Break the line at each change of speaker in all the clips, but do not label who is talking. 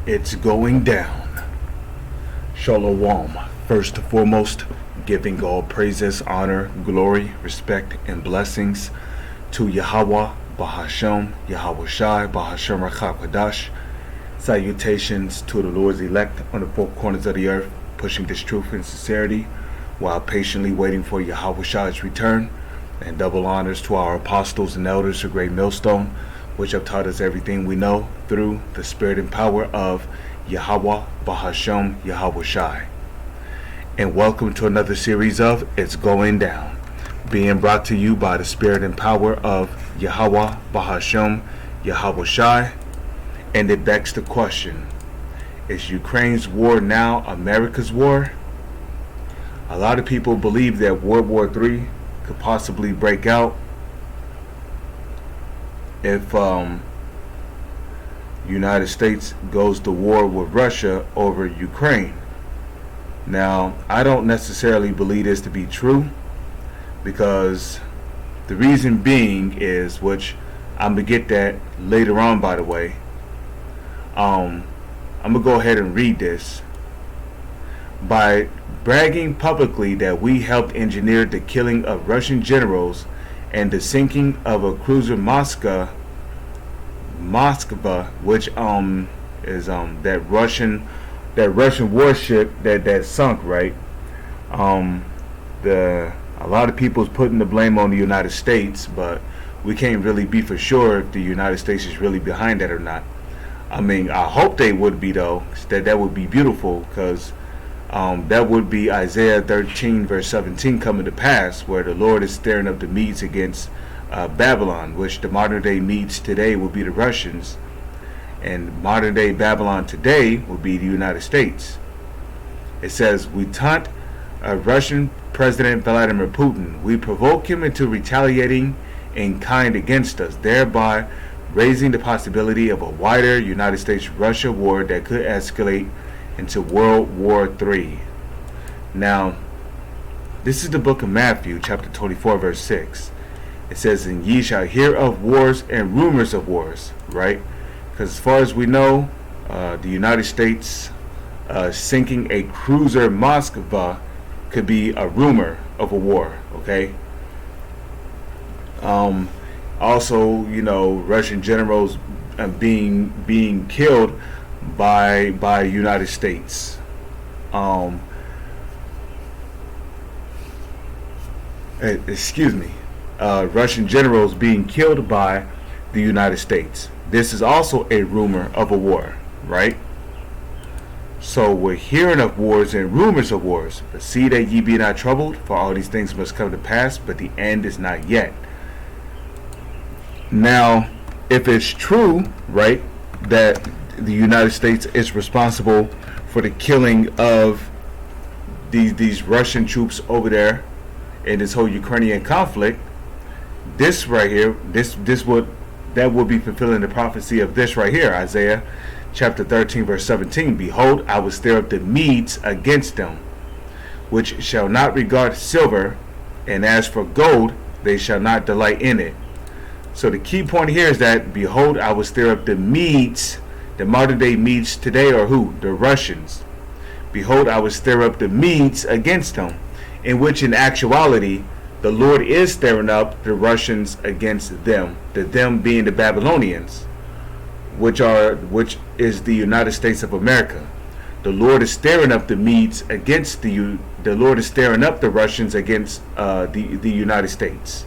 It's going down. Shalom. First and foremost, giving all praises, honor, glory, respect, and blessings to Yahweh, Bahashem, Yahweh Shai, Bahashem Rakha. Salutations to the Lord's elect on the four corners of the earth, pushing this truth and sincerity while patiently waiting for Yahweh Shai's return. And double honors to our apostles and elders of Great Millstone, which have taught us everything we know through the spirit and power of Yahweh, Bahashem, Yahweh Shai. And welcome to another series of It's Going Down, being brought to you by the spirit and power of Yahweh, Bahashem, Yahweh Shai. And it begs the question, is Ukraine's war now America's war? A lot of people believe that World War III could possibly break out if United States goes to war with Russia over Ukraine. Now, I don't necessarily believe this to be true, because the reason being is, which I'm gonna get that later on, by the way. I'm gonna go ahead and read this. By bragging publicly that we helped engineer the killing of Russian generals and the sinking of a cruiser Moskva, which is that Russian warship that sunk, right? A lot of people is putting the blame on the United States, but we can't really be for sure if the United States is really behind that or not. I mean, I hope they would be, though. That would be beautiful, because that would be Isaiah 13 verse 17 coming to pass, where the Lord is stirring up the Medes against Babylon, which the modern day Medes today will be the Russians, and modern day Babylon today will be the United States. It says, we taunt Russian President Vladimir Putin. We provoke him into retaliating in kind against us, thereby raising the possibility of a wider United States-Russia war that could escalate into World War III. Now, this is the book of Matthew, chapter 24, verse 6. It says, and ye shall hear of wars and rumors of wars, right? Because as far as we know, the United States sinking a cruiser Moskva could be a rumor of a war, okay? Also, Russian generals being killed by United States. Russian generals being killed by the United States. This is also a rumor of a war, right? So we're hearing of wars and rumors of wars. But see that ye be not troubled, for all these things must come to pass, but the end is not yet. Now, if it's true, right, that the United States is responsible for the killing of these Russian troops over there in this whole Ukrainian conflict, this right here, that would be fulfilling the prophecy of this right here, Isaiah chapter 13 verse 17. Behold, I will stir up the Medes against them, which shall not regard silver, and as for gold, they shall not delight in it. So the key point here is that, behold, I will stir up the Medes. The modern day Medes today are who? The Russians. Behold, I will stir up the Medes against them, in which in actuality the Lord is stirring up the Russians against them, them being the Babylonians, which is the United States of America. The Lord is stirring up the Medes against the Lord is stirring up the Russians against the United States,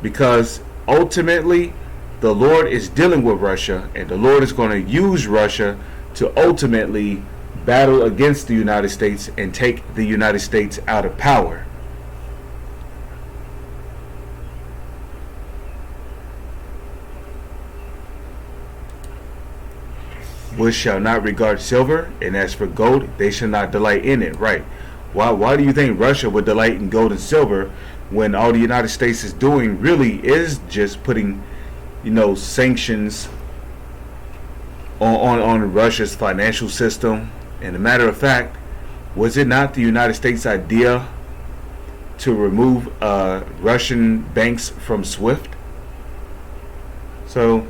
because ultimately the Lord is dealing with Russia, and the Lord is going to use Russia to ultimately battle against the United States and take the United States out of power. Which shall not regard silver, and as for gold, they shall not delight in it. Right. Why do you think Russia would delight in gold and silver, when all the United States is doing really is just putting, sanctions on Russia's financial system? And a matter of fact, was it not the United States' idea to remove Russian banks from SWIFT? So,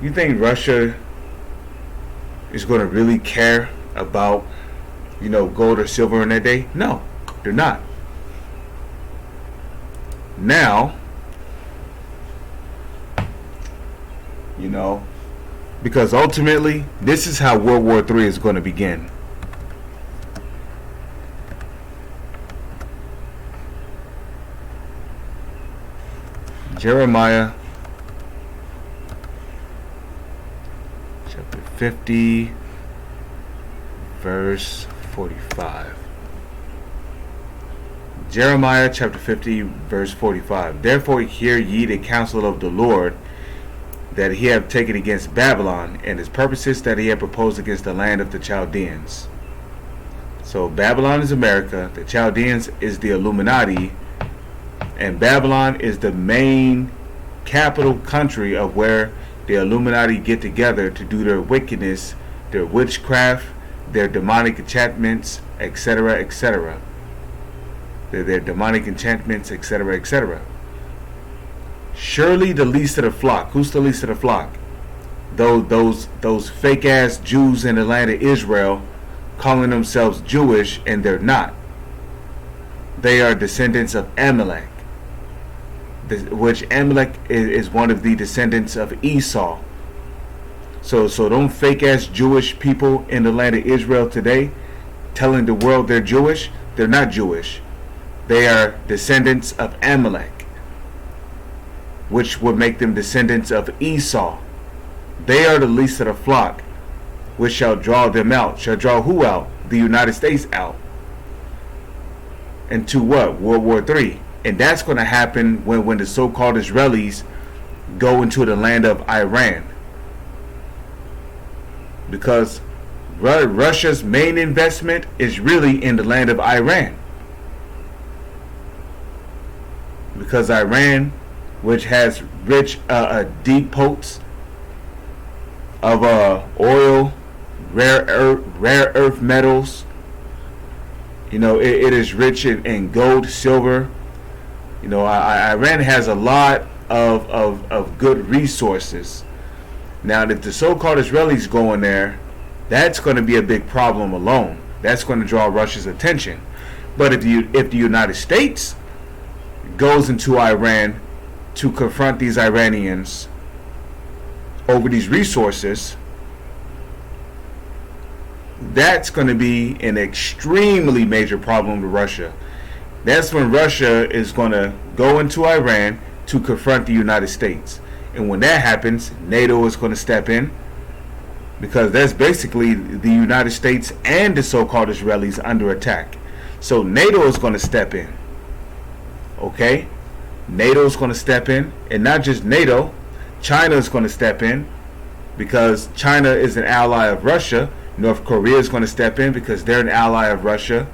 you think Russia is going to really care about, gold or silver in that day? No, they're not. Now, because ultimately, this is how World War III is going to begin. Jeremiah chapter 50, verse 45. Jeremiah chapter 50, verse 45. Therefore hear ye the counsel of the Lord that he hath taken against Babylon, and his purposes that he hath proposed against the land of the Chaldeans. So Babylon is America, the Chaldeans is the Illuminati, and Babylon is the main capital country of where the Illuminati get together to do their wickedness, their witchcraft, their demonic enchantments, etc., etc. Their demonic enchantments, etc., etc. Surely the least of the flock. Who's the least of the flock? Those fake ass Jews in the land of Israel, calling themselves Jewish, and they're not. They are descendants of Amalek, which Amalek is one of the descendants of Esau. So them fake ass Jewish people in the land of Israel today, telling the world they're Jewish, they're not Jewish. They are descendants of Amalek, which would make them descendants of Esau. They are the least of the flock, which shall draw them out. Shall draw who out? The United States out. Into what? World War III. And that's going to happen when the so-called Israelis go into the land of Iran. Because Russia's main investment is really in the land of Iran. Because Iran, which has rich depots of oil, rare earth metals. It is rich in gold, silver. Iran has a lot of good resources. Now, if the so-called Israelis go in there, that's going to be a big problem alone. That's going to draw Russia's attention. But if the United States goes into Iran to confront these Iranians over these resources, that's going to be an extremely major problem to Russia. That's when Russia is going to go into Iran to confront the United States. And when that happens, NATO is going to step in, because that's basically the United States and the so-called Israelis under attack. So NATO is going to step in. Okay? NATO is going to step in, and not just NATO, China is going to step in, because China is an ally of Russia. North Korea is going to step in because they're an ally of Russia.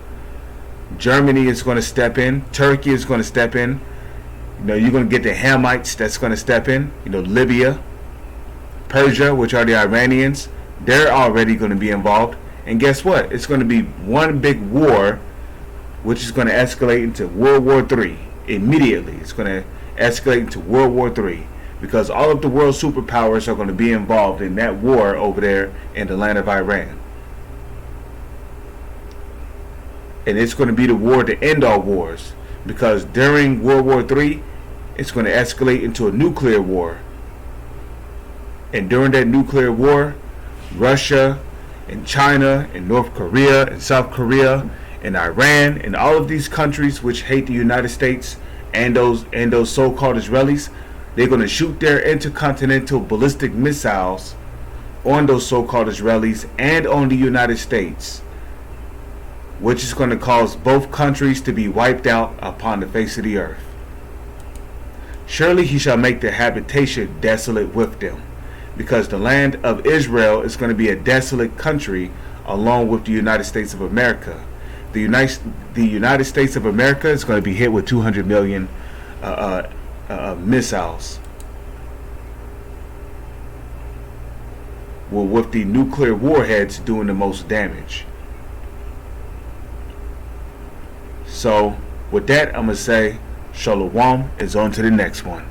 Germany is going to step in. Turkey is going to step in. You're going to get the Hamites that's going to step in. Libya, Persia, which are the Iranians, they're already going to be involved. And guess what? It's going to be one big war, which is going to escalate into World War III immediately. It's going to escalate into World War III, because all of the world superpowers are going to be involved in that war over there in the land of Iran. And it's going to be the war to end all wars, because during World War III, it's going to escalate into a nuclear war. And during that nuclear war, Russia and China and North Korea and South Korea and Iran and all of these countries which hate the United States and those so-called Israelis, they're going to shoot their intercontinental ballistic missiles on those so-called Israelis and on the United States, which is going to cause both countries to be wiped out upon the face of the earth. Surely he shall make their habitation desolate with them, because the land of Israel is going to be a desolate country along with the United States of America. The United States of America is going to be hit with 200 million missiles. Well, with the nuclear warheads doing the most damage. So, with that, I'm going to say, Shalom is on to the next one.